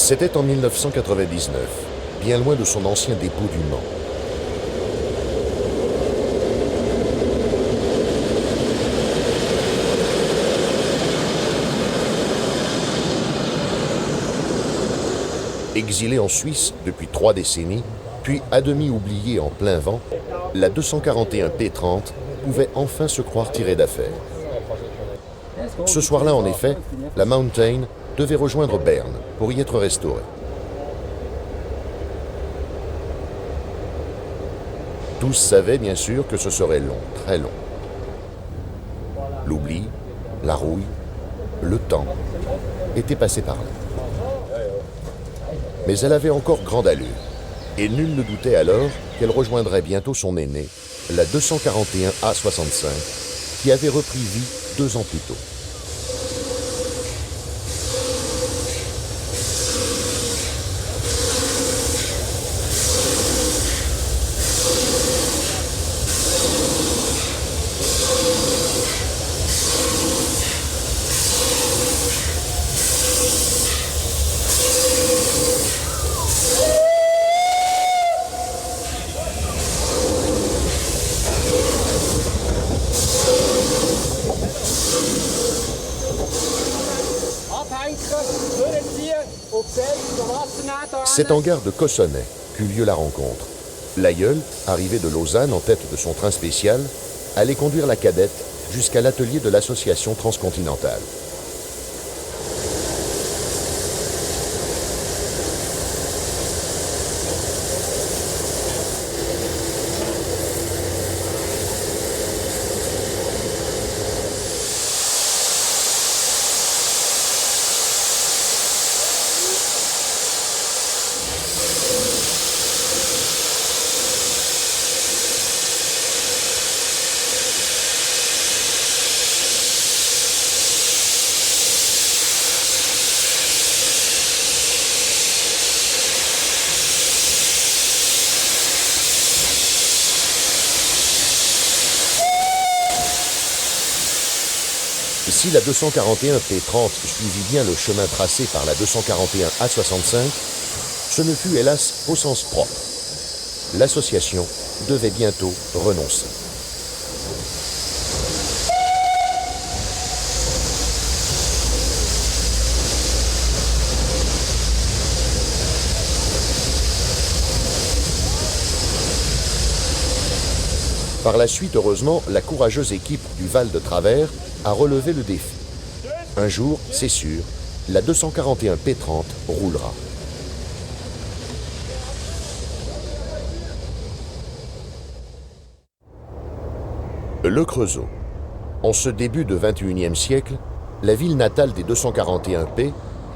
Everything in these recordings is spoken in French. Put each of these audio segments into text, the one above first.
C'était en 1999, bien loin de son ancien dépôt du Mans. Exilée en Suisse depuis 3 décennies, puis à demi oubliée en plein vent, la 241 P30 pouvait enfin se croire tirée d'affaire. Ce soir-là, en effet, la Mountain devait rejoindre Berne pour y être restaurée. Tous savaient bien sûr que ce serait long, très long. L'oubli, la rouille, le temps étaient passés par là. Mais elle avait encore grande allure, et nul ne doutait alors qu'elle rejoindrait bientôt son aînée, la 241 A65, qui avait repris vie 2 ans plus tôt. C'est en gare de Cossonay qu'eut lieu la rencontre. L'aïeul, arrivé de Lausanne en tête de son train spécial, allait conduire la cadette jusqu'à l'atelier de l'association transcontinentale. Si la 241 P30 suivit bien le chemin tracé par la 241 A65, ce ne fut hélas qu'au sens propre. L'association devait bientôt renoncer. Par la suite, heureusement, la courageuse équipe du Val de Travers a relevé le défi. Un jour, c'est sûr, la 241 P30 roulera. Le Creusot. En ce début de XXIe siècle, la ville natale des 241 P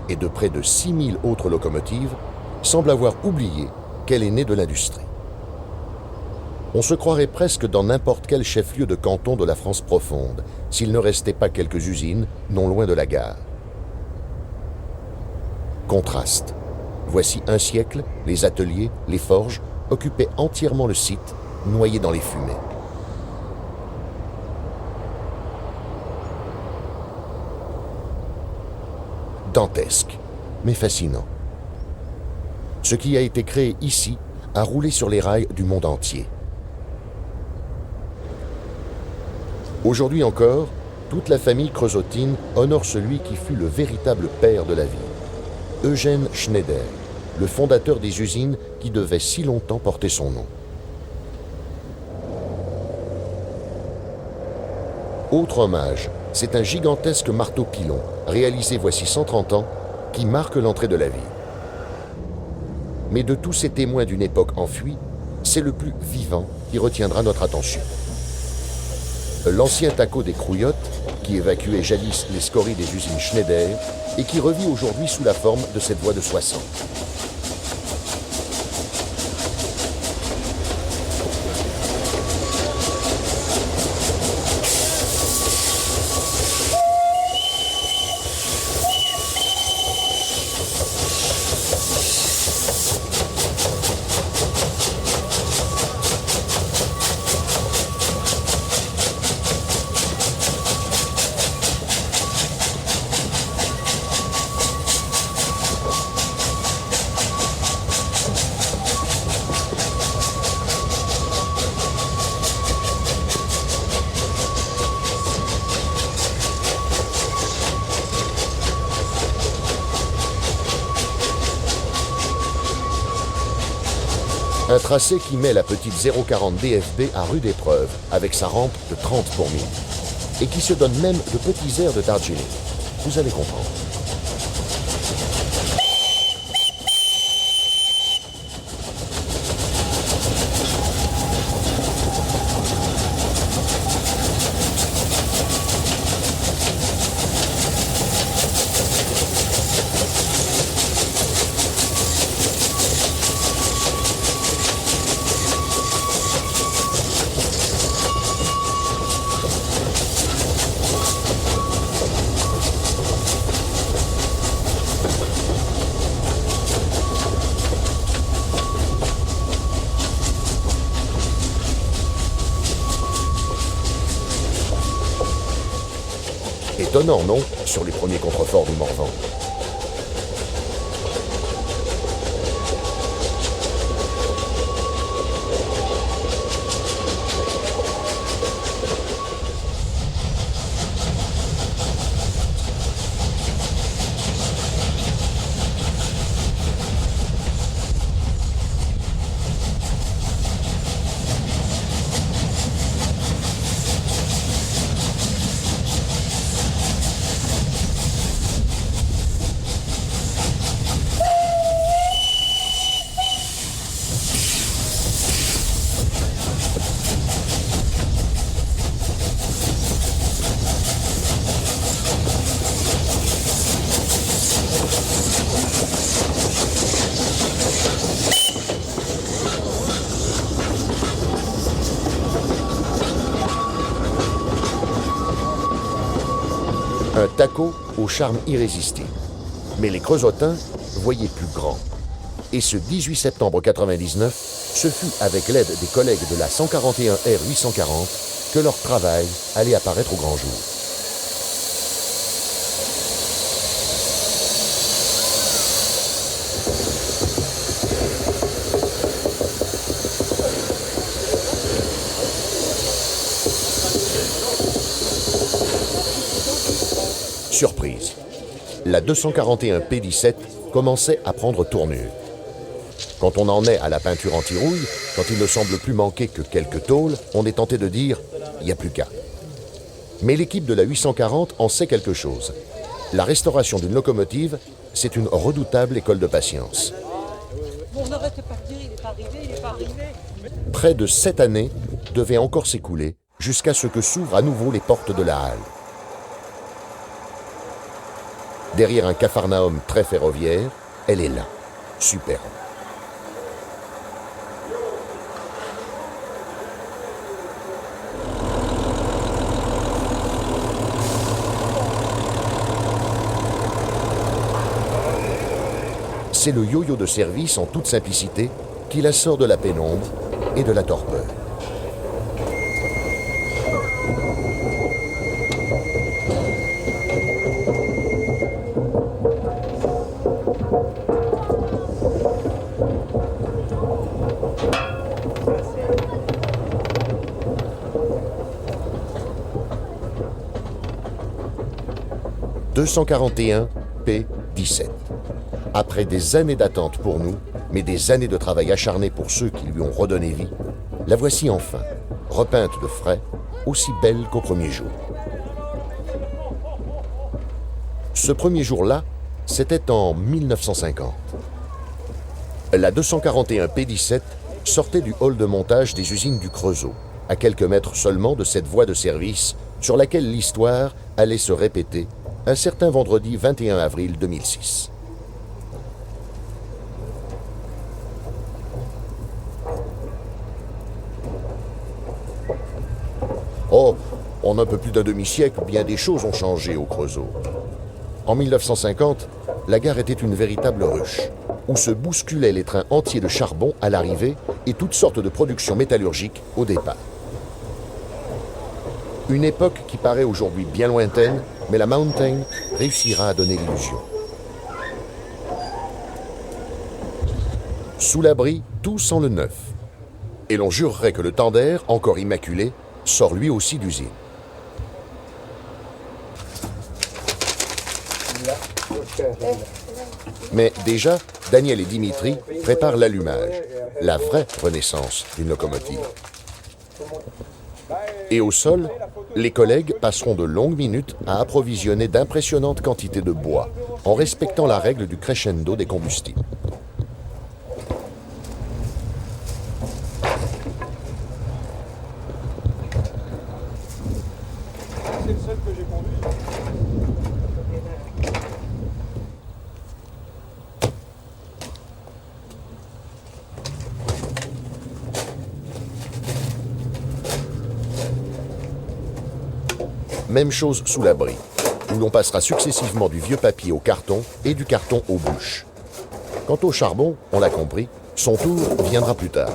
et de près de 6000 autres locomotives semble avoir oublié qu'elle est née de l'industrie. On se croirait presque dans n'importe quel chef-lieu de canton de la France profonde, s'il ne restait pas quelques usines non loin de la gare. Contraste. Voici un siècle, les ateliers, les forges occupaient entièrement le site, noyés dans les fumées. Dantesque, mais fascinant. Ce qui a été créé ici a roulé sur les rails du monde entier. Aujourd'hui encore, toute la famille creusotine honore celui qui fut le véritable père de la ville, Eugène Schneider, le fondateur des usines qui devaient si longtemps porter son nom. Autre hommage, c'est un gigantesque marteau-pilon, réalisé voici 130 ans, qui marque l'entrée de la ville. Mais de tous ces témoins d'une époque enfuie, c'est le plus vivant qui retiendra notre attention. L'ancien taco des Crouillottes, qui évacuait jadis les scories des usines Schneider et qui revit aujourd'hui sous la forme de cette voie de 60. Un tracé qui met la petite 040 DFB à rude épreuve avec sa rampe de 30 pour 1000 et qui se donne même de petits airs de Darjeeling. Vous allez comprendre. Étonnant, non, sur les premiers contreforts du Morvan. Un taco au charme irrésistible. Mais les Creusotins voyaient plus grand. Et ce 18 septembre 1999, ce fut avec l'aide des collègues de la 141 R 840 que leur travail allait apparaître au grand jour. Surprise, la 241 P17 commençait à prendre tournure. Quand on en est à la peinture anti-rouille, quand il ne semble plus manquer que quelques tôles, on est tenté de dire « il n'y a plus qu'à ». Mais l'équipe de la 840 en sait quelque chose. La restauration d'une locomotive, c'est une redoutable école de patience. Bon, n'arrêtez pas de dire, il n'est pas arrivé, il n'est pas arrivé. Près de 7 années devaient encore s'écouler jusqu'à ce que s'ouvrent à nouveau les portes de la halle. Derrière un capharnaüm très ferroviaire, elle est là, superbe. C'est le yo-yo de service en toute simplicité qui la sort de la pénombre et de la torpeur. « 241 P17. Après des années d'attente pour nous, mais des années de travail acharné pour ceux qui lui ont redonné vie, la voici enfin, repeinte de frais, aussi belle qu'au premier jour. Ce premier jour-là, c'était en 1950. La 241 P17 sortait du hall de montage des usines du Creusot, à quelques mètres seulement de cette voie de service sur laquelle l'histoire allait se répéter un certain vendredi 21 avril 2006. Oh, en un peu plus d'un demi-siècle, bien des choses ont changé au Creusot. En 1950, la gare était une véritable ruche, où se bousculaient les trains entiers de charbon à l'arrivée et toutes sortes de productions métallurgiques au départ. Une époque qui paraît aujourd'hui bien lointaine, mais la Mountain réussira à donner l'illusion. Sous l'abri, tout sent le neuf. Et l'on jurerait que le Tender, encore immaculé, sort lui aussi d'usine. Mais déjà, Daniel et Dimitri préparent l'allumage. la vraie renaissance d'une locomotive. Et au sol, les collègues passeront de longues minutes à approvisionner d'impressionnantes quantités de bois, en respectant la règle du crescendo des combustibles. C'est le seul que j'ai conduit. Même chose sous l'abri, où l'on passera successivement du vieux papier au carton et du carton aux bûches. Quant au charbon, on l'a compris, son tour viendra plus tard.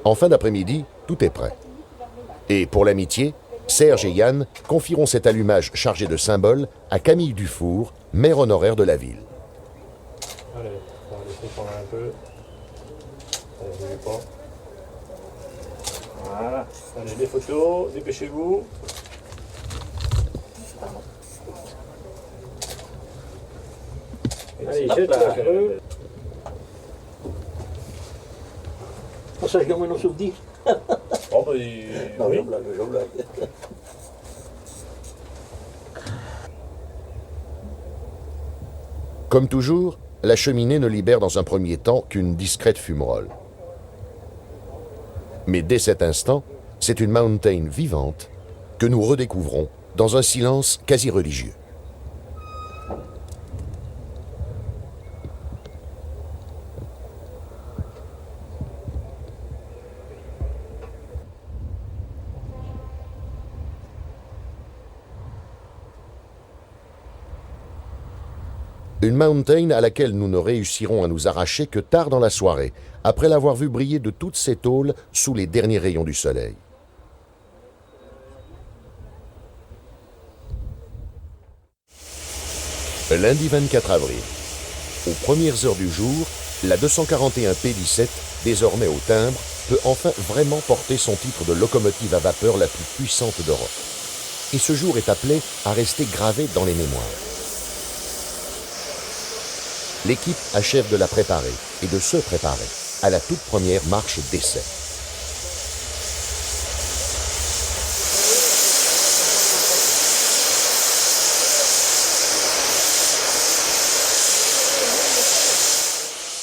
En fin d'après-midi, tout est prêt. Et pour l'amitié, Serge et Yann confieront cet allumage chargé de symboles à Camille Dufour, maire honoraire de la ville. Allez, on va laisser prendre un peu. Ça ne bouge pas. Voilà. Allez, des photos, dépêchez-vous. Allez, jette la creux. Ça, je gagne nos souvenirs. Oh, bah, Non, oui. je blague. Comme toujours, la cheminée ne libère dans un premier temps qu'une discrète fumerole. Mais dès cet instant, c'est une Mountain vivante que nous redécouvrons dans un silence quasi religieux. Une Mountain à laquelle nous ne réussirons à nous arracher que tard dans la soirée, après l'avoir vue briller de toutes ses tôles sous les derniers rayons du soleil. Lundi 24 avril. Aux premières heures du jour, la 241 P17, désormais au timbre, peut enfin vraiment porter son titre de locomotive à vapeur la plus puissante d'Europe. Et ce jour est appelé à rester gravé dans les mémoires. L'équipe achève de la préparer et de se préparer à la toute première marche d'essai.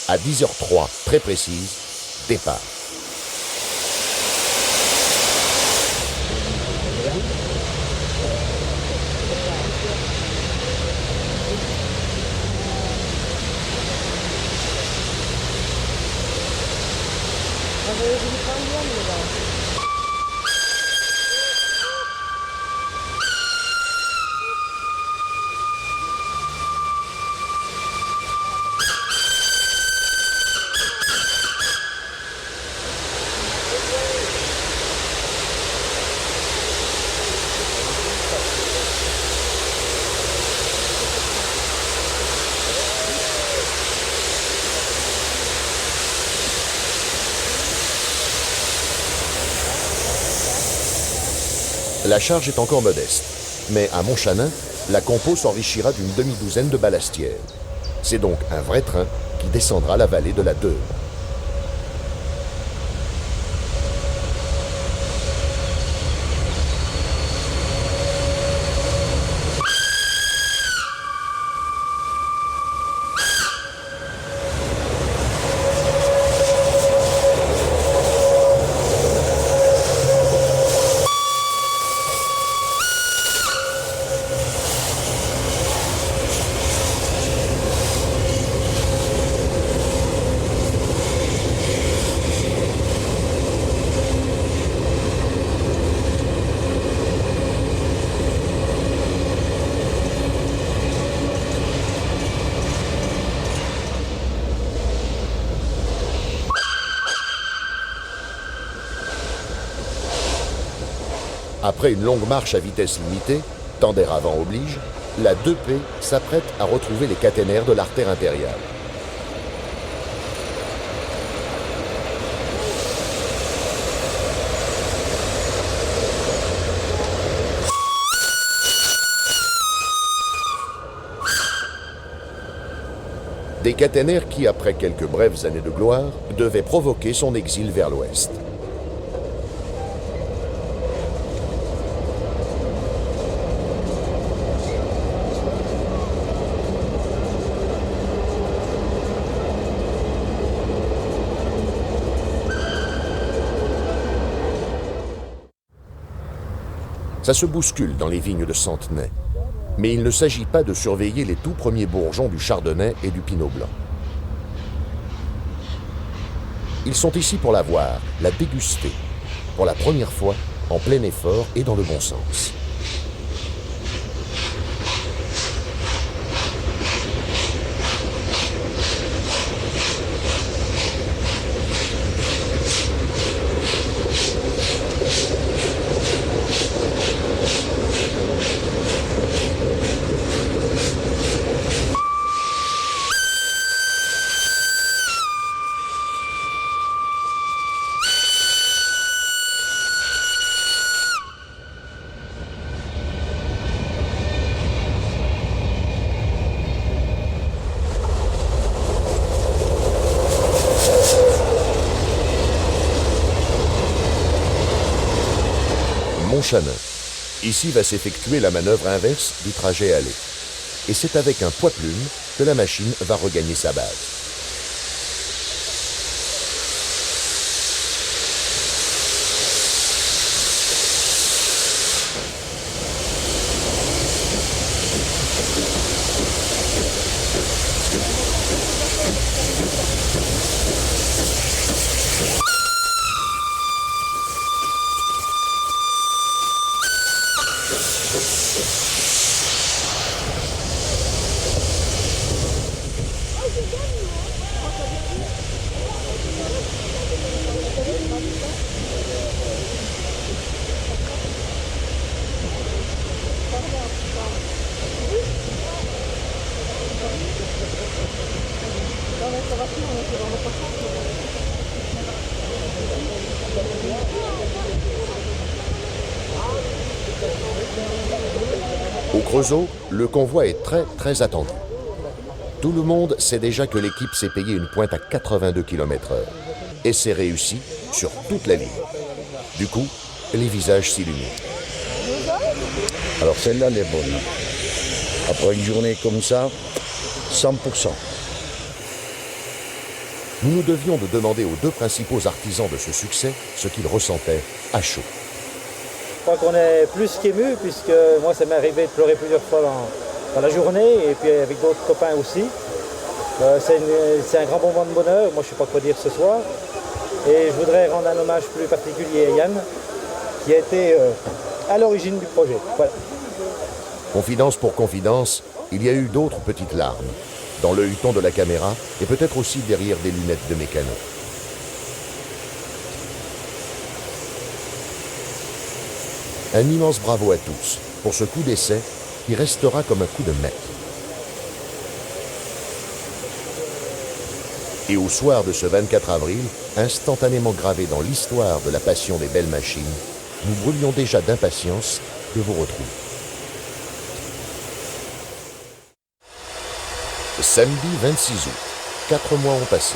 À 10h03, très précise, départ. La charge est encore modeste, mais à Montchanin, la compo s'enrichira d'une demi-douzaine de ballastières. C'est donc un vrai train qui descendra la vallée de la Deûle. Après une longue marche à vitesse limitée, temps d'air avant oblige, la 2P s'apprête à retrouver les caténaires de l'artère impériale. Des caténaires qui, après quelques brèves années de gloire, devaient provoquer son exil vers l'ouest. Ça se bouscule dans les vignes de Centenay. Mais il ne s'agit pas de surveiller les tout premiers bourgeons du chardonnay et du pinot blanc. Ils sont ici pour la voir, la déguster, pour la première fois, en plein effort et dans le bon sens. Montchanin. Ici va s'effectuer la manœuvre inverse du trajet aller. Et c'est avec un poids-plume que la machine va regagner sa base. Au Creusot, le convoi est très attendu. Tout le monde sait déjà que l'équipe s'est payée une pointe à 82 km/h. Et c'est réussi sur toute la ligne. Du coup, les visages s'illuminent. Alors celle-là, elle est bonne. Après une journée comme ça, 100%. Nous nous devions de demander aux deux principaux artisans de ce succès ce qu'ils ressentaient à chaud. Je crois qu'on est plus qu'ému, puisque moi ça m'est arrivé de pleurer plusieurs fois dans la journée, et puis avec d'autres copains aussi. C'est un grand moment de bonheur, moi je ne sais pas quoi dire ce soir. Et je voudrais rendre un hommage plus particulier à Yann, qui a été à l'origine du projet. Voilà. Confidence pour confidence, il y a eu d'autres petites larmes, dans le huton de la caméra et peut-être aussi derrière des lunettes de mécano. Un immense bravo à tous pour ce coup d'essai qui restera comme un coup de maître. Et au soir de ce 24 avril, instantanément gravé dans l'histoire de la passion des belles machines, nous brûlions déjà d'impatience de vous retrouver. Samedi 26 août, 4 mois ont passé.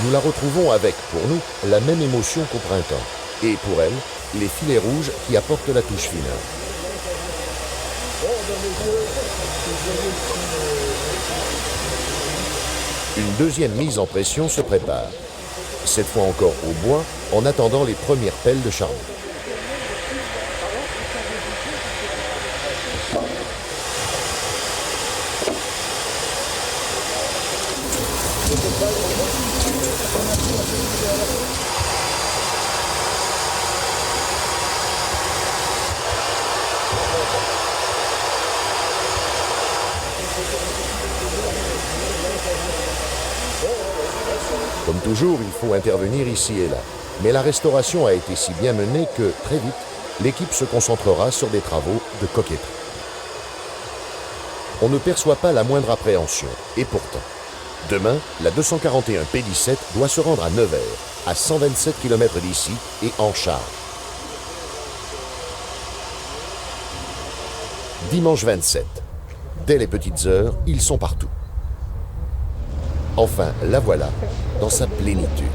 Nous la retrouvons avec, pour nous, la même émotion qu'au printemps. Et pour elle, les filets rouges qui apportent la touche finale. Une deuxième mise en pression se prépare. Cette fois encore au bois, en attendant les premières pelles de charbon. Comme toujours, il faut intervenir ici et là. Mais la restauration a été si bien menée que, très vite, l'équipe se concentrera sur des travaux de coquetterie. On ne perçoit pas la moindre appréhension, et pourtant, demain, la 241 P17 doit se rendre à Nevers, à 127 km d'ici et en charge. Dimanche 27. Dès les petites heures, ils sont partout. Enfin, la voilà, dans sa plénitude.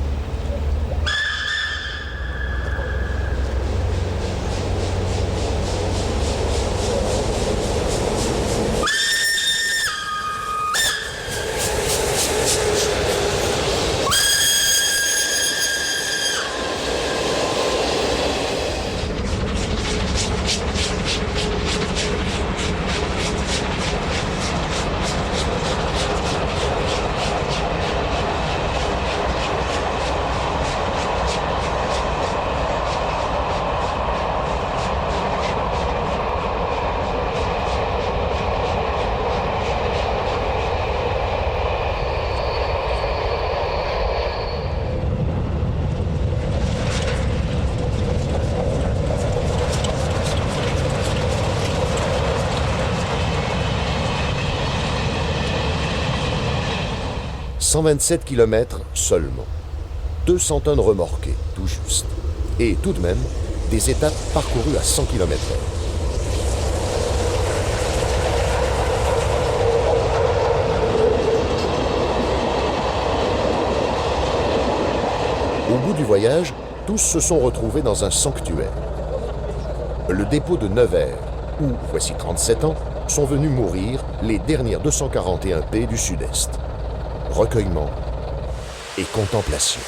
« 127 km seulement, 200 tonnes remorquées, tout juste, et tout de même, des étapes parcourues à 100 km/h. Au bout du voyage, tous se sont retrouvés dans un sanctuaire. Le dépôt de Nevers, où, voici 37 ans, sont venus mourir les dernières 241 P du Sud-Est. Recueillement et contemplation.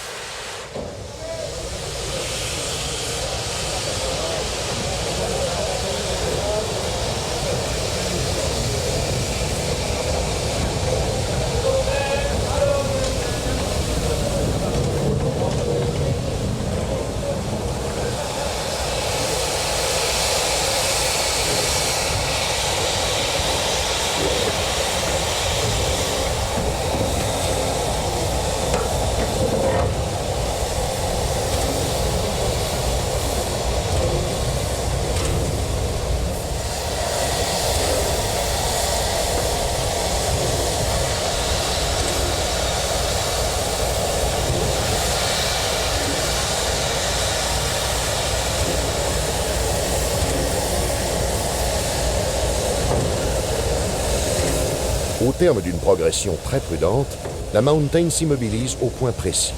Au terme d'une progression très prudente, la Mountain s'immobilise au point précis,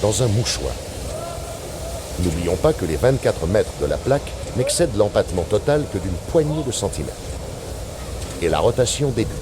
dans un mouchoir. N'oublions pas que les 24 mètres de la plaque n'excèdent l'empattement total que d'une poignée de centimètres. Et la rotation débute.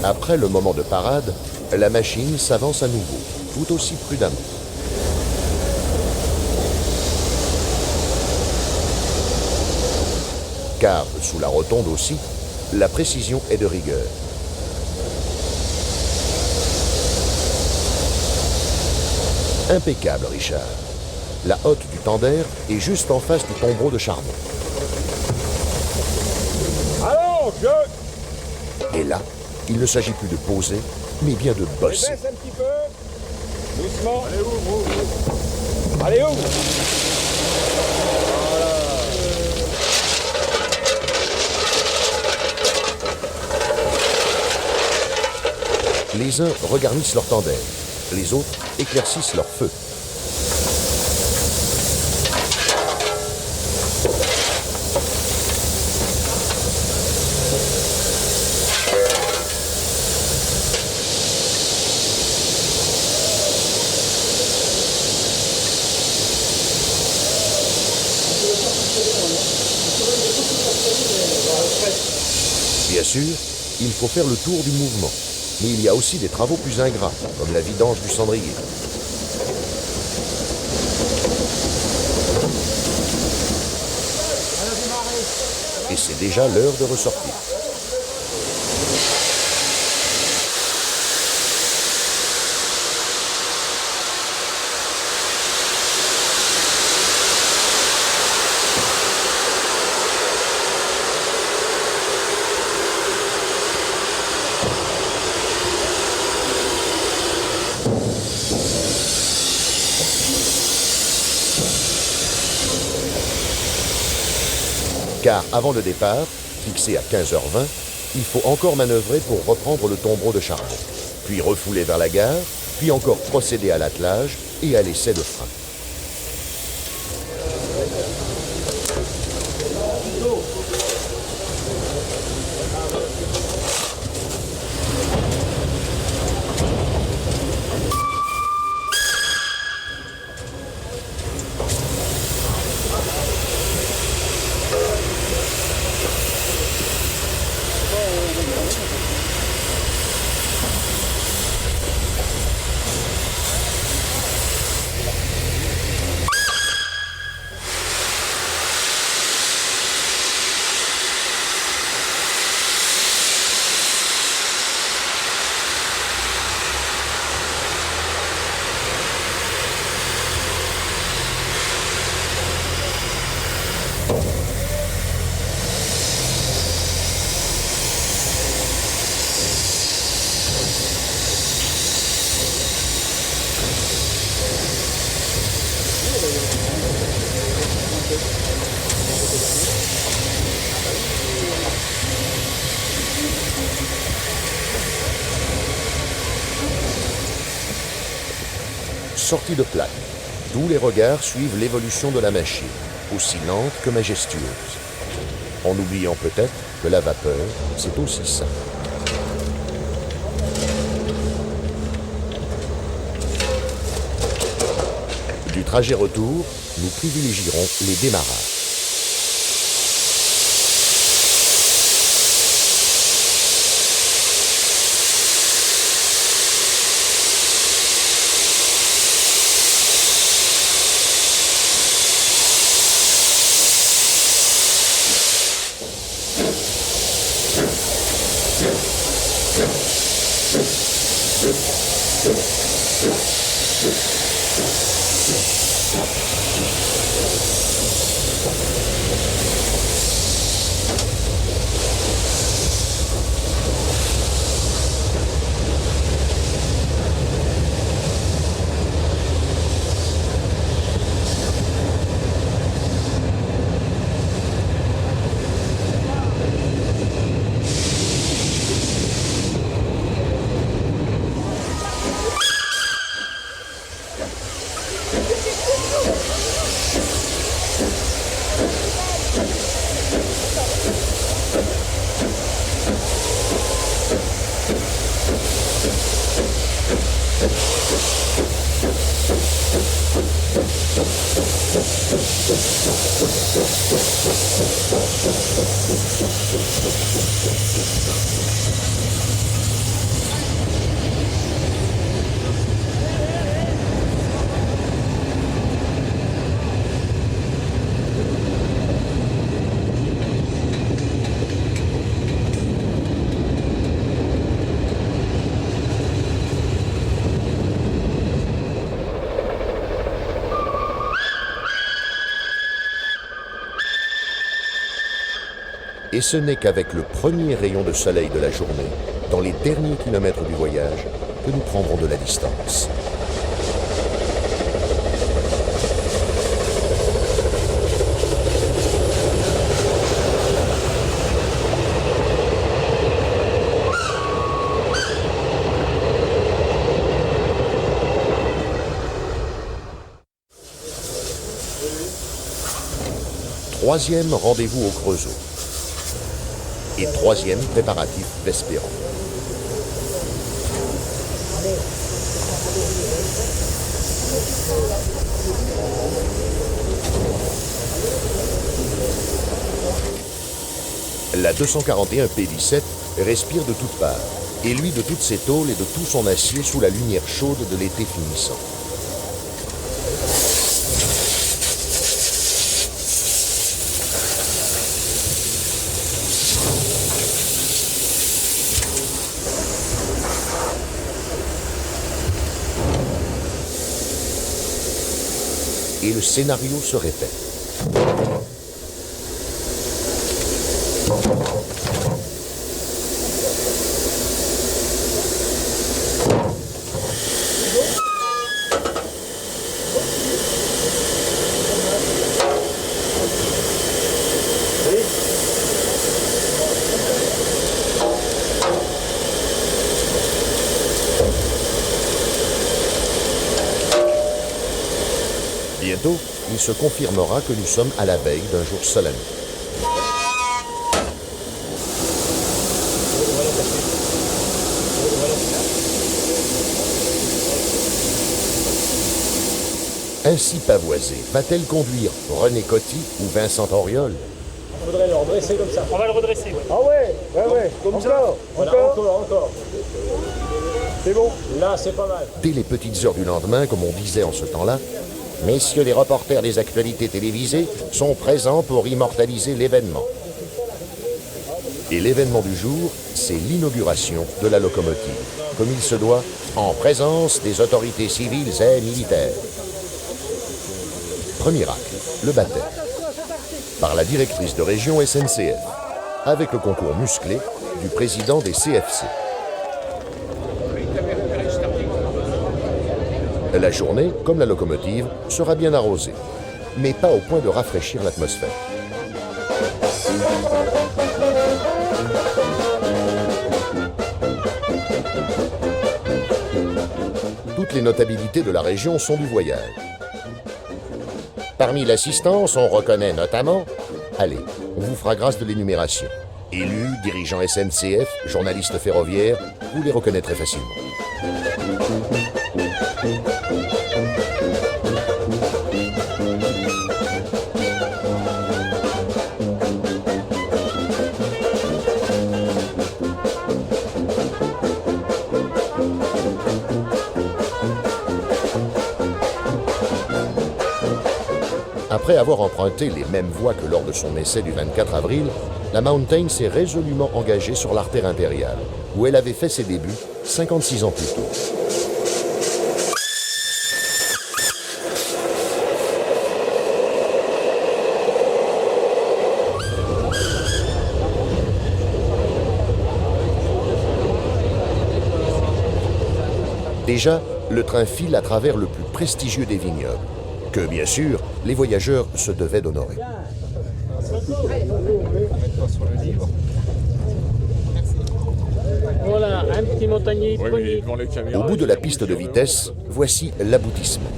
Après le moment de parade, la machine s'avance à nouveau, tout aussi prudemment. Car, sous la rotonde aussi, la précision est de rigueur. Impeccable, Richard. La hotte du Tender est juste en face du tombereau de charbon. Allons, je... Et là, il ne s'agit plus de poser, mais bien de bosser. Baisse un petit peu. Doucement. Allez, ouvre. Allez, ouvre. Les uns regarnissent leur tandem, Les autres éclaircissent leur feu. Bien sûr, il faut faire le tour du mouvement. Mais il y a aussi des travaux plus ingrats, comme la vidange du cendrier. Et c'est déjà l'heure de ressortir. Car avant le départ, fixé à 15h20, il faut encore manœuvrer pour reprendre le tombereau de charbon, puis refouler vers la gare, puis encore procéder à l'attelage et à l'essai de frein. Sortie de plaque, tous les regards suivent l'évolution de la machine, aussi lente que majestueuse, en oubliant peut-être que la vapeur, c'est aussi ça. Du trajet retour, nous privilégierons les démarrages. Et ce n'est qu'avec le premier rayon de soleil de la journée, dans les derniers kilomètres du voyage, que nous prendrons de la distance. troisième rendez-vous au Creusot. Et troisième préparatif Vespéran. La 241 P17 respire de toutes parts, et lui de toutes ses tôles et de tout son acier sous la lumière chaude de l'été finissant. Et le scénario se répète. Bientôt, il se confirmera que nous sommes à la veille d'un jour solennel. Ainsi pavoisée, va-t-elle conduire René Coty ou Vincent Auriol? On voudrait le redresser comme ça. On va le redresser, ouais. Ah ouais, comme encore, ça. Voilà, encore. C'est bon, là c'est pas mal. Dès les petites heures du lendemain, comme on disait en ce temps-là, messieurs les reporters des actualités télévisées sont présents pour immortaliser l'événement. Et l'événement du jour, c'est l'inauguration de la locomotive, comme il se doit, en présence des autorités civiles et militaires. Premier acte, le baptême, par la directrice de région SNCF, avec le concours musclé du président des CFC. La journée, comme la locomotive, sera bien arrosée, mais pas au point de rafraîchir l'atmosphère. Toutes les notabilités de la région sont du voyage. Parmi l'assistance, on reconnaît notamment... Allez, on vous fera grâce de l'énumération. Élus, dirigeants SNCF, journalistes ferroviaires, vous les reconnaîtrez facilement. Après avoir emprunté les mêmes voies que lors de son essai du 24 avril, la Mountain s'est résolument engagée sur l'artère impériale, où elle avait fait ses débuts 56 ans plus tôt. Déjà, le train file à travers le plus prestigieux des vignobles, que, bien sûr, les voyageurs se devaient d'honorer. Voilà, un petit montagnier. Oui, mais devant les caméras. Au bout de la piste de vitesse, voici l'aboutissement.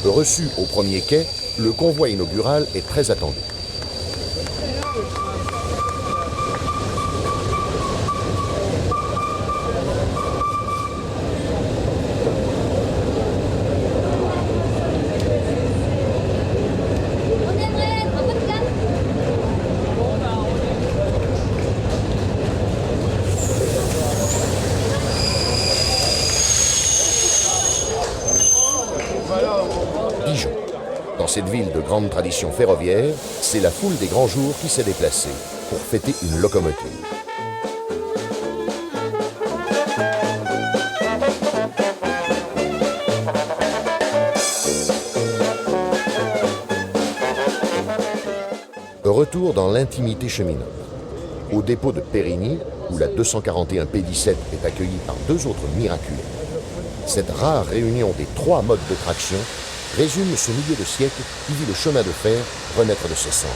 Reçu au premier quai, le convoi inaugural est très attendu. Dijon. Dans cette ville de grande tradition ferroviaire, c'est la foule des grands jours qui s'est déplacée pour fêter une locomotive. Retour dans l'intimité cheminante. Au dépôt de Périgny, où la 241 P17 est accueillie par deux autres miraculés. Cette rare réunion des trois modes de traction résume ce milieu de siècle qui vit le chemin de fer renaître de ses cendres.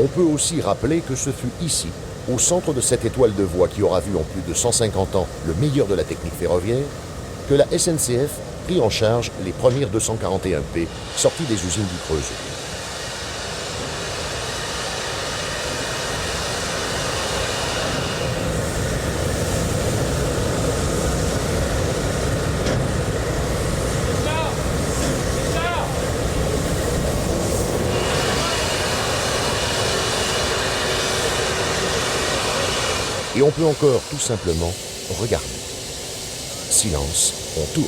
On peut aussi rappeler que ce fut ici, au centre de cette étoile de voie qui aura vu en plus de 150 ans le meilleur de la technique ferroviaire, que la SNCF prit en charge les premières 241P sorties des usines du Creusot. Et on peut encore tout simplement regarder. Silence, on tourne.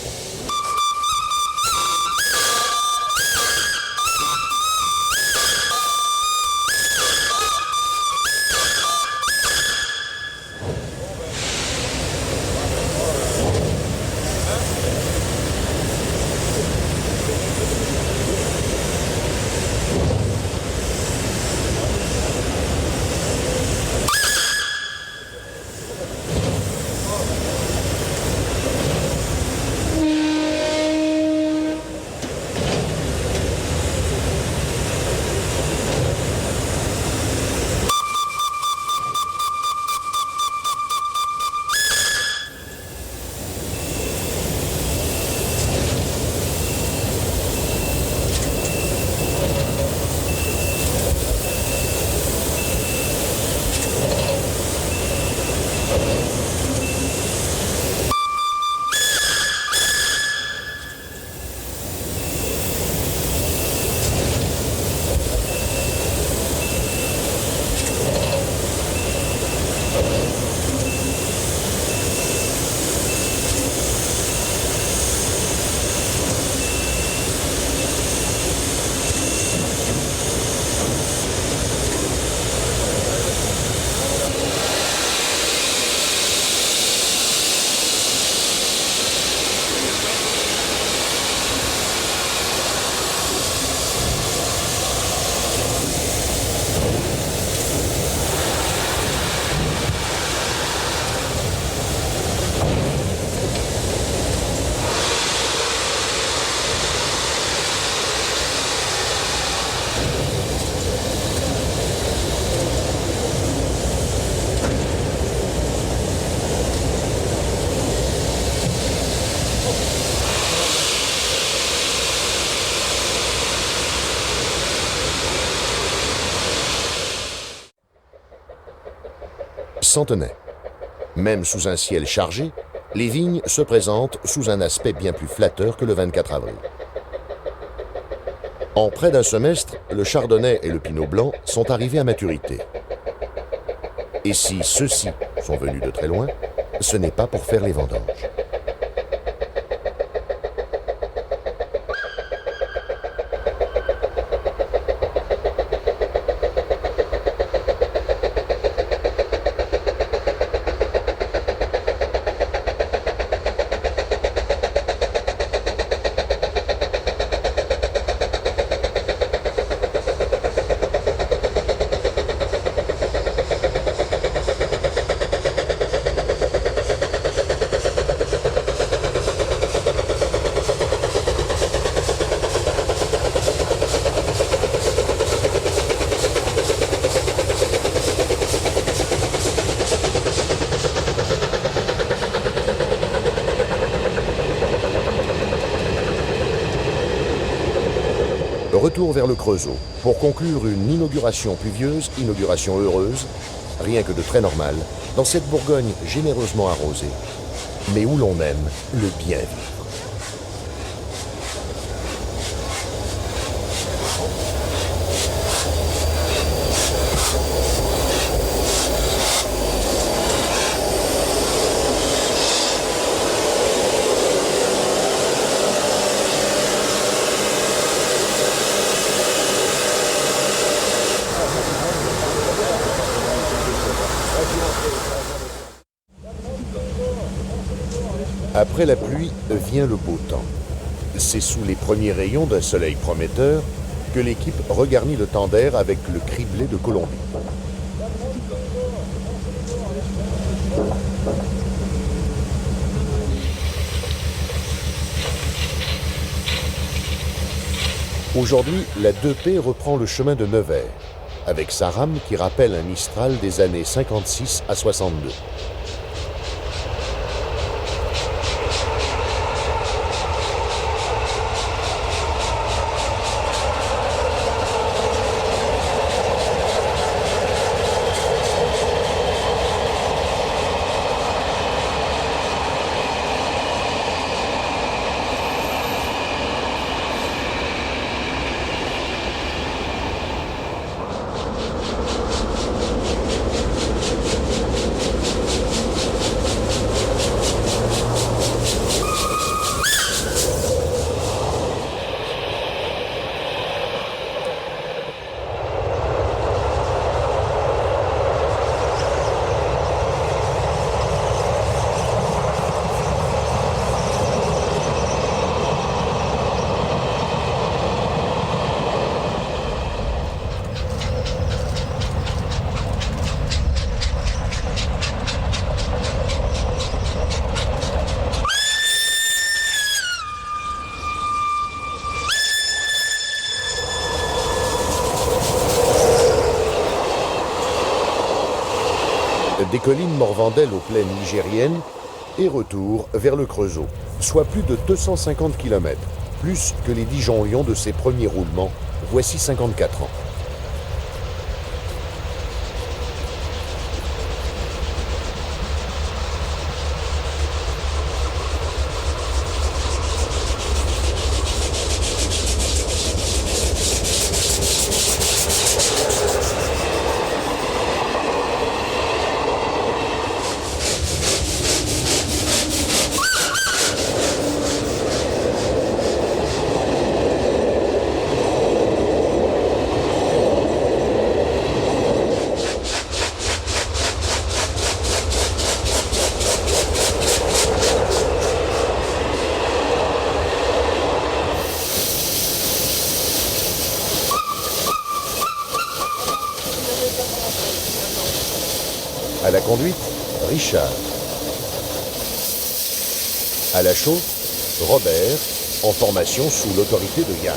Centenay. Même sous un ciel chargé, les vignes se présentent sous un aspect bien plus flatteur que le 24 avril. En près d'un semestre, le chardonnay et le pinot blanc sont arrivés à maturité. Et si ceux-ci sont venus de très loin, ce n'est pas pour faire les vendanges. Retour vers le Creusot, pour conclure une inauguration pluvieuse, inauguration heureuse, rien que de très normal, dans cette Bourgogne généreusement arrosée, mais où l'on aime le bien vivre. Après la pluie vient le beau temps. C'est sous les premiers rayons d'un soleil prometteur que l'équipe regarnit le tender avec le criblé de Colombie. Aujourd'hui, la 2P reprend le chemin de Nevers, avec sa rame qui rappelle un Mistral des années 56 à 62. Des collines morvandelles aux plaines nigériennes et retour vers le Creusot, soit plus de 250 km, plus que les Dijon-Lyon de ses premiers roulements, voici 54 ans. À la conduite, Richard. À la chauffe, Robert, en formation sous l'autorité de Yann.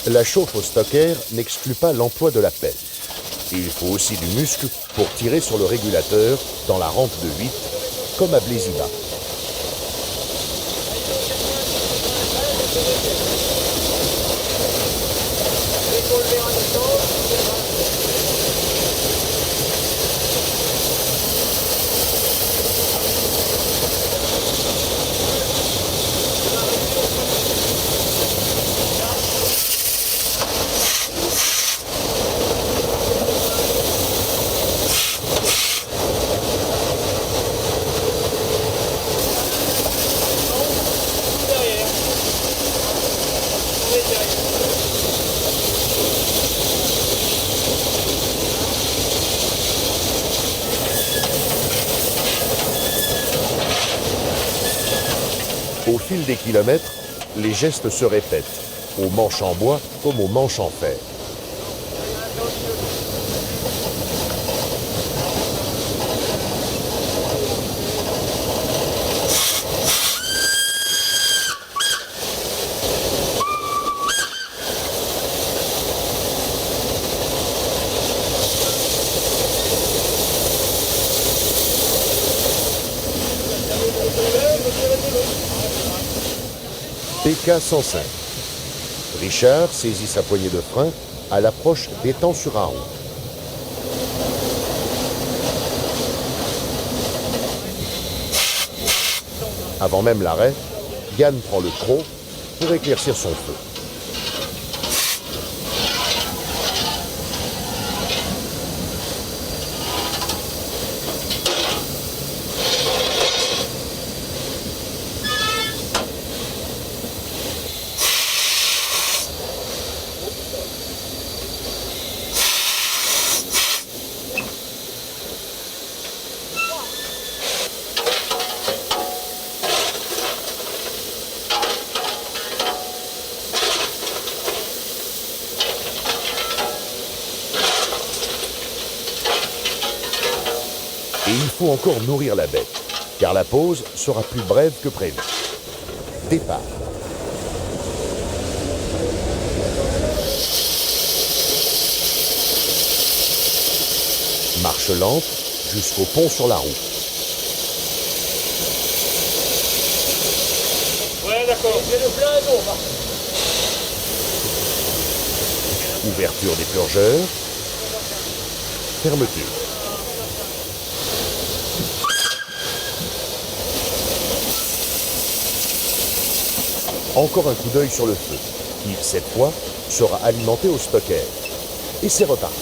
La chauffe au stocker n'exclut pas l'emploi de la pelle. Il faut aussi du muscle pour tirer sur le régulateur dans la rampe de 8, comme à Blésiba. Au fil des kilomètres, les gestes se répètent, aux manches en bois comme aux manches en fer. PK 105. Richard saisit sa poignée de frein à l'approche d'Étang-sur-Aron. Avant même l'arrêt, Yann prend le trot pour éclaircir son feu. faut encore nourrir la bête, car la pause sera plus brève que prévu. Départ. Marche lente jusqu'au pont sur la route. Ouais, d'accord. Ouverture des purgeurs. Fermeture. Encore un coup d'œil sur le feu, qui, cette fois, sera alimenté au stockage. Et c'est reparti.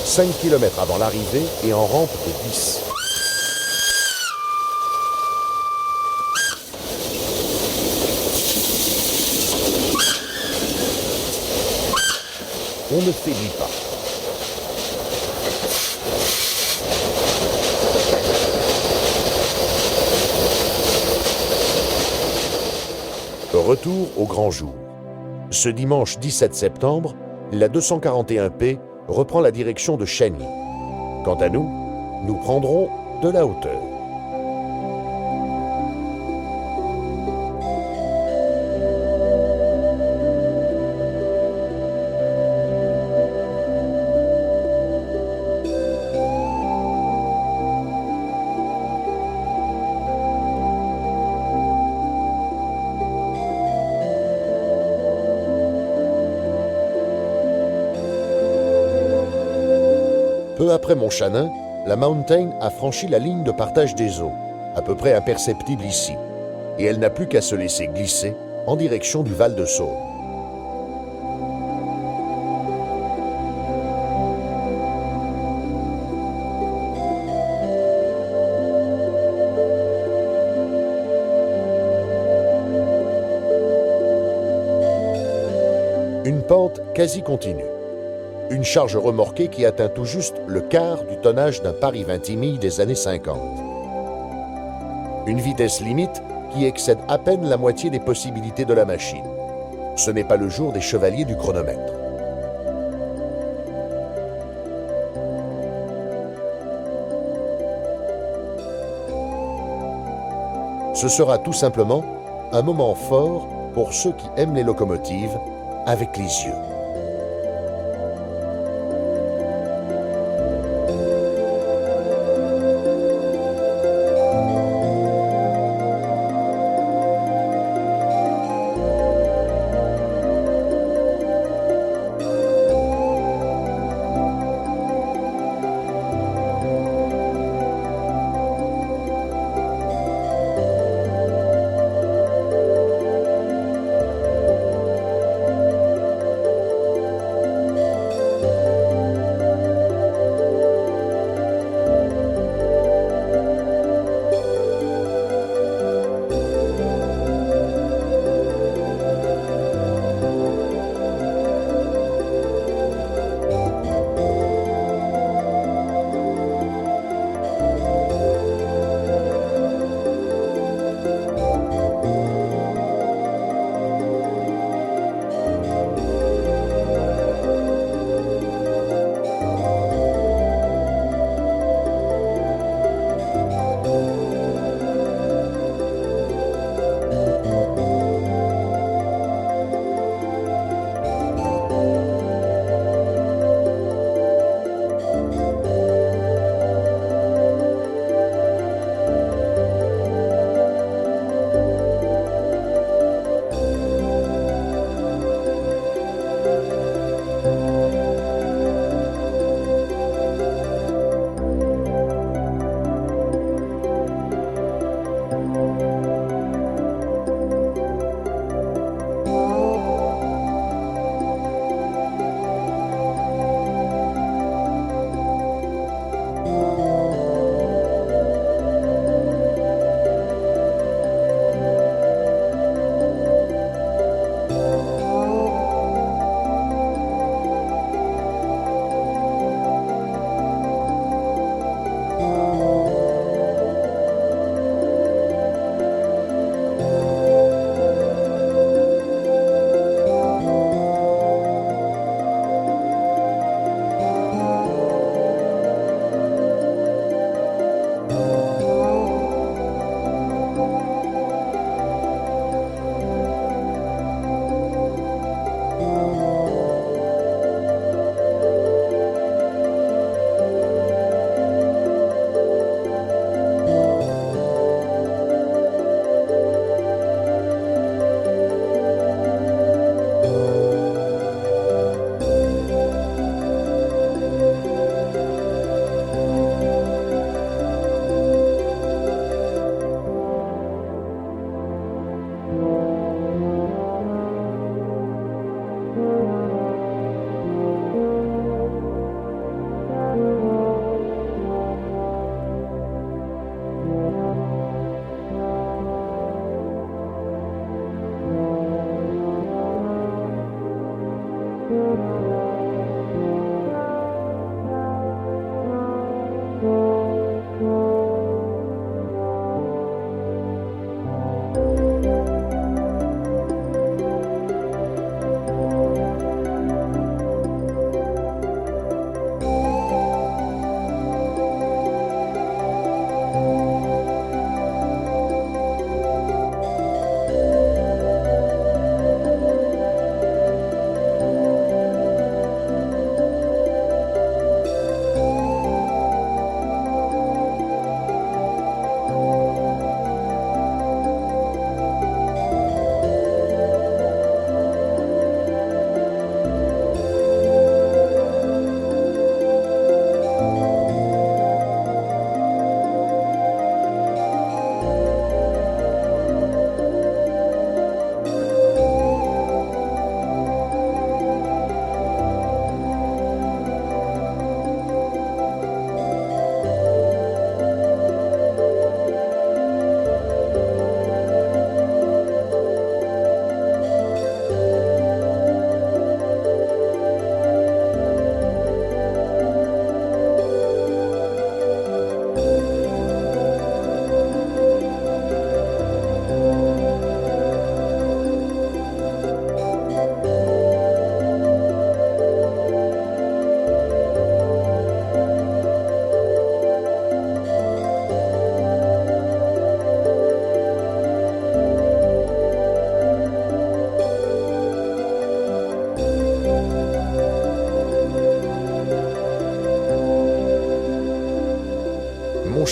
« 5 km avant l'arrivée et en rampe de 10. On ne faiblit pas. Retour au grand jour. Ce dimanche 17 septembre, la 241P reprend la direction de Chagny. Quant à nous, nous prendrons de la hauteur. Peu après Montchanin, la Mountain a franchi la ligne de partage des eaux, à peu près imperceptible ici, et elle n'a plus qu'à se laisser glisser en direction du Val de Saône. Une pente quasi continue. Une charge remorquée qui atteint tout juste le quart du tonnage d'un Paris Vintimille des années 50. Une vitesse limite qui excède à peine la moitié des possibilités de la machine. Ce n'est pas le jour des chevaliers du chronomètre. Ce sera tout simplement un moment fort pour ceux qui aiment les locomotives avec les yeux.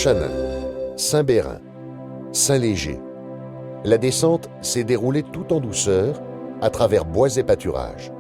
Port-Chanin, Saint-Bérin, Saint-Léger. La descente s'est déroulée tout en douceur, à travers bois et pâturages.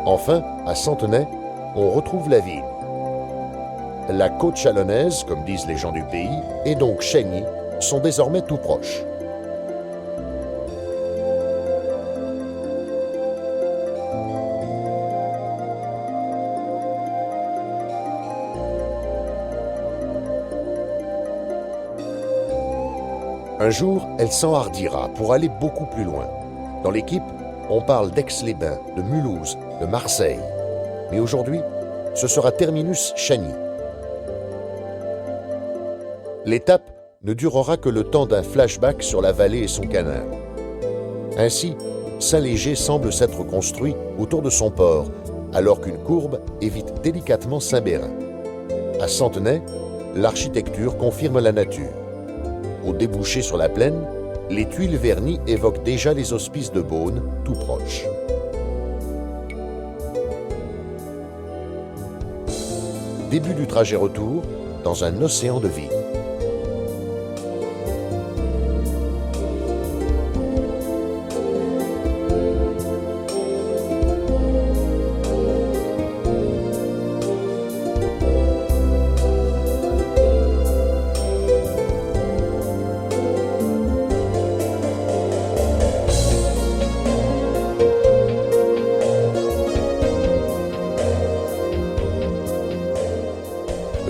Enfin, à Centenay, on retrouve la ville. La côte chalonnaise, comme disent les gens du pays, et donc Chagny, sont désormais tout proches. Un jour, elle s'enhardira pour aller beaucoup plus loin. Dans l'équipe, on parle d'Aix-les-Bains, de Mulhouse, de Marseille. Mais aujourd'hui, ce sera terminus Chagny. L'étape ne durera que le temps d'un flashback sur la vallée et son canal. Ainsi, Saint-Léger semble s'être construit autour de son port, alors qu'une courbe évite délicatement Saint-Bérin. À Centenay, l'architecture confirme la nature. Au débouché sur la plaine, les tuiles vernies évoquent déjà les hospices de Beaune, tout proches. Début du trajet retour, dans un océan de vie.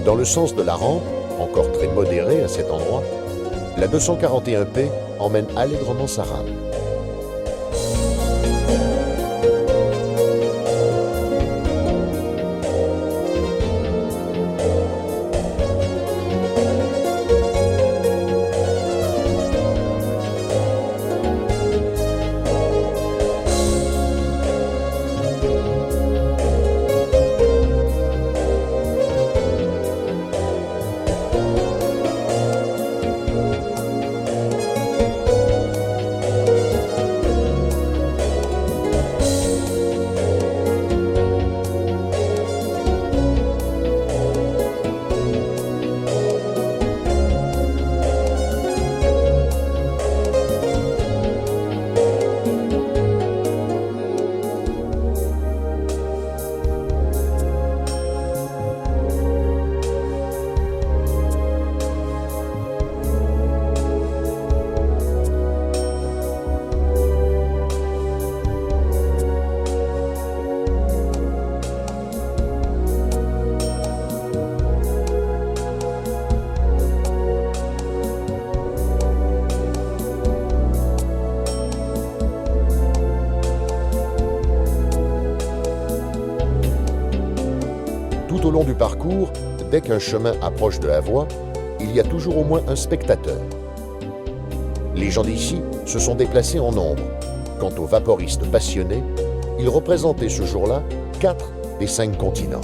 Dans le sens de la rampe, encore très modérée à cet endroit, la 241P emmène allègrement sa rame. Tout au long du parcours, dès qu'un chemin approche de la voie, il y a toujours au moins un spectateur. Les gens d'ici se sont déplacés en nombre. Quant aux vaporistes passionnés, ils représentaient ce jour-là 4 des 5 continents.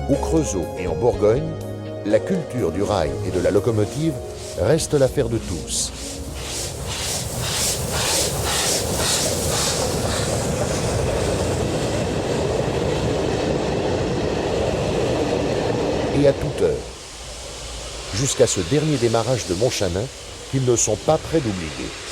Au Creusot et en Bourgogne, la culture du rail et de la locomotive reste l'affaire de tous. Et à toute heure, jusqu'à ce dernier démarrage de Montchanin qu'ils ne sont pas près d'oublier.